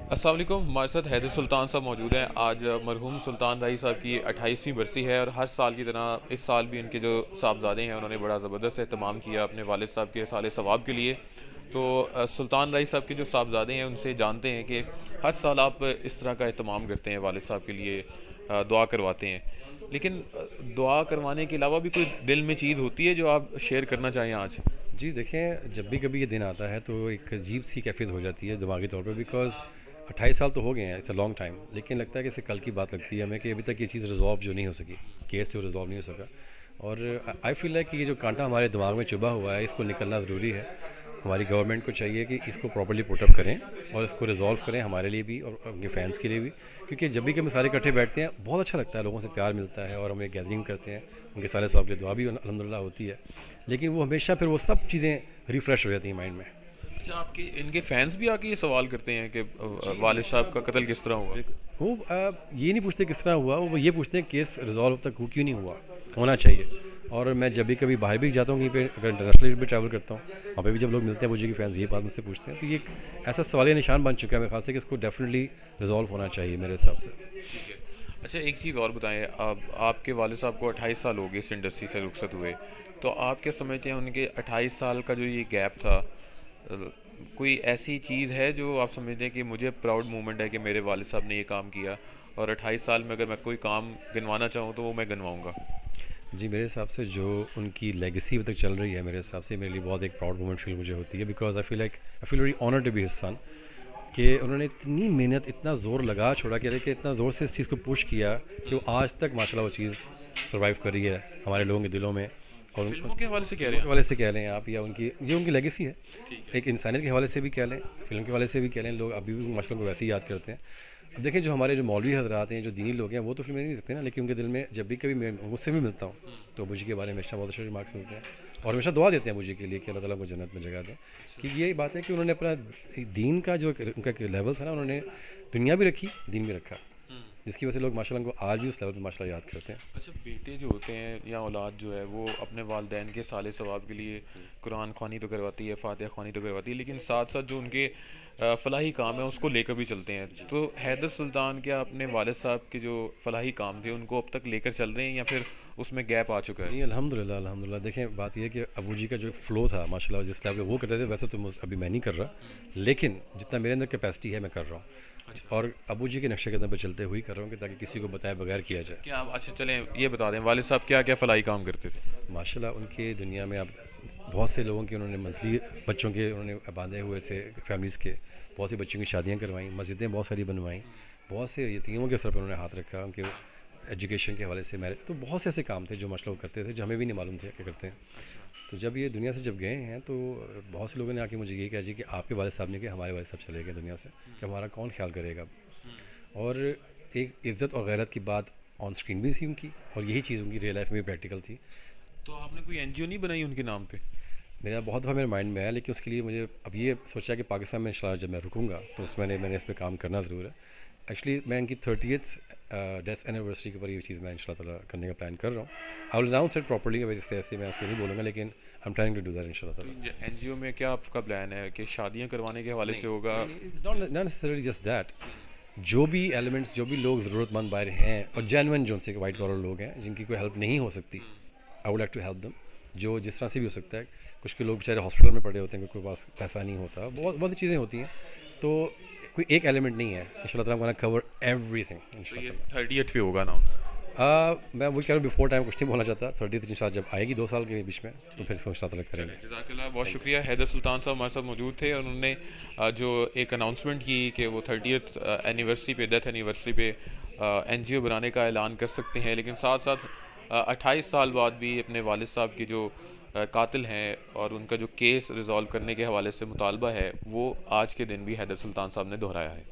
अस्सलाम वालेकुम। हमारे साथ हैदर सुल्तान साहब मौजूद हैं। आज मरहूम सुल्तान राही साहब की 28वीं बरसी है और हर साल की तरह इस साल भी उनके जो साहबजादे हैं उन्होंने बड़ा ज़बरदस्त एहतमाम किया अपने वालिद साहब के साले सवाब के लिए। तो सुल्तान राही साहब के जो साहबजादे हैं उनसे जानते हैं कि हर साल आप इस तरह का एहतमाम करते हैं, वालिद साहब के लिए दुआ करवाते हैं। लेकिन दुआ करवाने के अलावा भी कोई दिल में चीज़ होती है जो आप शेयर करना चाहें आज? जी देखें, जब भी कभी ये दिन आता है तो एक अजीब सी कैफियत हो जाती है दिमागी तौर पे, बिकॉज़ 28 साल तो हो गए हैं, इट्स अ लॉन्ग टाइम। लेकिन लगता है कि इसे कल की बात लगती है हमें कि अभी तक ये चीज़ रिज़ॉल्व जो नहीं हो सकी, केस जो रिज़ॉल्व नहीं हो सका। और आई फील लाइक कि ये जो कांटा हमारे दिमाग में चुभा हुआ है, इसको निकलना ज़रूरी है। हमारी गवर्नमेंट को चाहिए कि इसको प्रॉपर्ली पुट अप करें और इसको रिज़ॉल्व करें, हमारे लिए भी और उनके फैंस के लिए भी। क्योंकि जब भी कि हम सारे इकट्ठे बैठते हैं, बहुत अच्छा लगता है, लोगों से प्यार मिलता है और हम एक गैदरिंग करते हैं। उनके सारे सवाब के लिए दुआ भी अल्हम्दुलिल्लाह होती है। लेकिन वो हमेशा फिर वो सब चीज़ें रिफ़्रेश हो जाती हैं माइंड में। अच्छा, आपके इनके फैंस भी आके ये सवाल करते हैं कि जी, वालिद साहब का कत्ल किस तरह हुआ? वो ये नहीं पूछते किस तरह हुआ, वो ये पूछते हैं केस रिज़ॉल्व तक क्यों नहीं हुआ, अच्छा। होना चाहिए। और मैं जब भी कभी बाहर भी जाता हूँ कहीं पे, अगर इंटरनेशनल भी ट्रैवल करता हूँ, वहाँ पे भी जब लोग मिलते हैं मुझे, की फैंस ये बात मुझसे पूछते हैं, तो ये एक ऐसा सवालिया निशान बन चुका है मेरे ख्याल से कि इसको डेफिनेटली रिज़ॉल्व होना चाहिए मेरे हिसाब से। ठीक है। अच्छा, एक चीज़ और बताएँ, अब आपके वालिद साहब को 28 साल हो गए इस इंडस्ट्री से रुखसत हुए। तो आप क्या समझते हैं उनके 28 साल का जो ये गैप था, कोई ऐसी चीज़ है जो आप समझते हैं कि मुझे प्राउड मोमेंट है कि मेरे वालिद साहब ने ये काम किया और 28 साल में अगर मैं कोई काम गिनवाना चाहूँ तो वो मैं गिनवाऊँगा? जी, मेरे हिसाब से जो उनकी लेगेसी अभी तक चल रही है, मेरे हिसाब से मेरे लिए बहुत एक प्राउड मोमेंट फील मुझे होती है, because I feel very honoured to be his son. कि उन्होंने इतनी मेहनत, इतना ज़ोर लगा छोड़ा, कह रहे कि इतना ज़ोर से इस चीज़ को पुश किया कि वो आज तक माशाल्लाह वो चीज़ सर्वाइव कर रही है हमारे लोगों के दिलों में। और फ़िल्मों के हवाले से कह रहे फिल्मों हैं के आप? हवाले से कह लें आप, या उनकी ये उनकी लेगेसी है। ठीक है। एक इंसानियत के हवाले से भी कह लें, फ़िल्म के हवाले से भी कह लें, लोग अभी भी माशाल्लाह को वैसे ही याद करते हैं। अब देखें, जो हमारे जो मौलवी हज़रात हैं, जो दीनी लोग हैं, वो तो फ़िल्में नहीं देखते ना, लेकिन उनके दिल में जब भी कभी मैं मुझसे भी मिलता हूँ तो अबू जी के बारे में हमेशा बहुत अच्छे रिमार्क्स मिलते हैं और हमेशा दुआ देते हैं अबू जी के लिए कि अल्लाह ताला को जन्नत में जगह दें। कि ये बात है कि उन्होंने अपना दीन का जो उनका लेवल था ना, उन्होंने दुनिया भी रखी, दीन भी रखा, हुँ। जिसकी वजह से लोग माशाल्लाह को आज भी उस लेवल पे माशाल्लाह याद करते हैं। अच्छा, बेटे जो होते हैं या औलाद जो है वो अपने वालिदैन के साले सवाब के लिए कुरान ख़्वानी तो करवाती है, फ़ातिहा ख़्वानी तो करवाती है, लेकिन साथ साथ जो उनके फ़लाही काम है उसको लेकर भी चलते हैं। तो हैदर सुल्तान क्या अपने वालिद साहब के जो फ़लाही काम थे उनको अब तक लेकर चल रहे हैं या फिर उसमें गैप आ चुका है? नहीं, अल्हम्दुलिल्लाह अल्हम्दुलिल्लाह। देखें, बात ये है कि अबू जी का जो फ़्लो था माशाल्लाह, जिस लेवल पे वो करते थे, वैसे तो अभी मैं नहीं कर रहा, लेकिन जितना मेरे अंदर कैपेसिटी है मैं कर रहा हूँ। अच्छा। और अबू जी के नक्शे कदम पे चलते हुए ही कर रहा हूँ कि ताकि किसी को बताए बगैर किया जाए। क्या आप, अच्छा चलें ये बता दें, वालिद साहब क्या क्या फ़लाही काम करते थे? माशाल्लाह उनके दुनिया में अब बहुत से लोगों के उन्होंने मंथली बच्चों के उन्होंने बांधे हुए थे, फैमिलीज़ के बहुत सी बच्चों की शादियाँ करवाई, मस्जिदें बहुत सारी बनवाई, बहुत से यतीमों के सर पर उन्होंने हाथ रखा, उनके एजुकेशन के हवाले से, मैरिज, तो बहुत से ऐसे काम थे जो माशाल्लाह वो करते थे, जो हमें भी नहीं मालूम थे क्या करते हैं। तो जब ये दुनिया से जब गए हैं तो बहुत से लोगों ने आके मुझे यही कहा जी कि आपके वाले साहब ने कि हमारे वाले साहब चले गए दुनिया से, कि हमारा कौन ख्याल करेगा अब। और एक इज़्ज़त और गैरत की बात ऑन स्क्रीन भी थी उनकी, और यही चीज़ उनकी रियल लाइफ में भी प्रैक्टिकल थी। तो आपने कोई एनजीओ नहीं बनाई उनके नाम पे? मेरा बहुत दफ़ा मेरे माइंड में है, लेकिन उसके लिए मुझे अब ये सोचा कि पाकिस्तान में इंशाल्लाह जब मैं रुकूंगा तो उसमें मैंने इस पे काम करना ज़रूर है। एक्चुअली मैं इनकी 30th डेथ एनिवर्सरी के ऊपर ये चीज़ मैं इंशाल्लाह ताला करने का प्लान कर रहा हूँ। I will announce it properly, वैसे ऐसे मैं उसको नहीं बोलूँगा, लेकिन I am trying to do that इंशाल्लाह तो ताला। एनजीओ में क्या आपका प्लान है कि शादियां करवाने के हवाले नहीं से होगा? नहीं, it's not not necessarily just that. जो भी एलिमेंट्स, जो भी लोग ज़रूरतमंद बाहर हैं और जेन्युइन जो उनसे वाइट कॉलर लोग हैं जिनकी कोई हेल्प नहीं हो सकती, I would like to help them, जो जिस तरह से भी हो सकता है। कुछ के लोग बेचारे हॉस्पिटल में पड़े होते हैं, उनके पास पैसा नहीं होता, बहुत बहुत सी चीज़ें होती हैं। तो कोई एक एलिमेंट नहीं है, इंशाल्लाह ताला I am gonna cover everything तो ये इंशाल्लाह। 30th पे होगा अनाउंस? मैं वही कह रहा हूँ, बिफोर टाइम कुछ नहीं बोलना चाहता। 30 इंशाल्लाह जब आएगी 2 साल के बीच में, तो फिर इसको इंशाल्लाह ताला चलें, करेंगे। जज़ाकल्लाह, बहुत थैंक यू। शुक्रिया। हैदर सुल्तान साहब हमारे साथ मौजूद थे और उन्होंने जो एक अनाउंसमेंट की कि वो 30th एनिवर्सरी पे, डेथ एनिवर्सरी पे एनजीओ बनाने का ऐलान कर सकते हैं, लेकिन साथ साथ 28 साल बाद भी अपने वालिद साहब के जो कातिल हैं और उनका जो केस रिज़ॉल्व करने के हवाले से मुतालबा है वो आज के दिन भी हैदर सुल्तान साहब ने दोहराया है।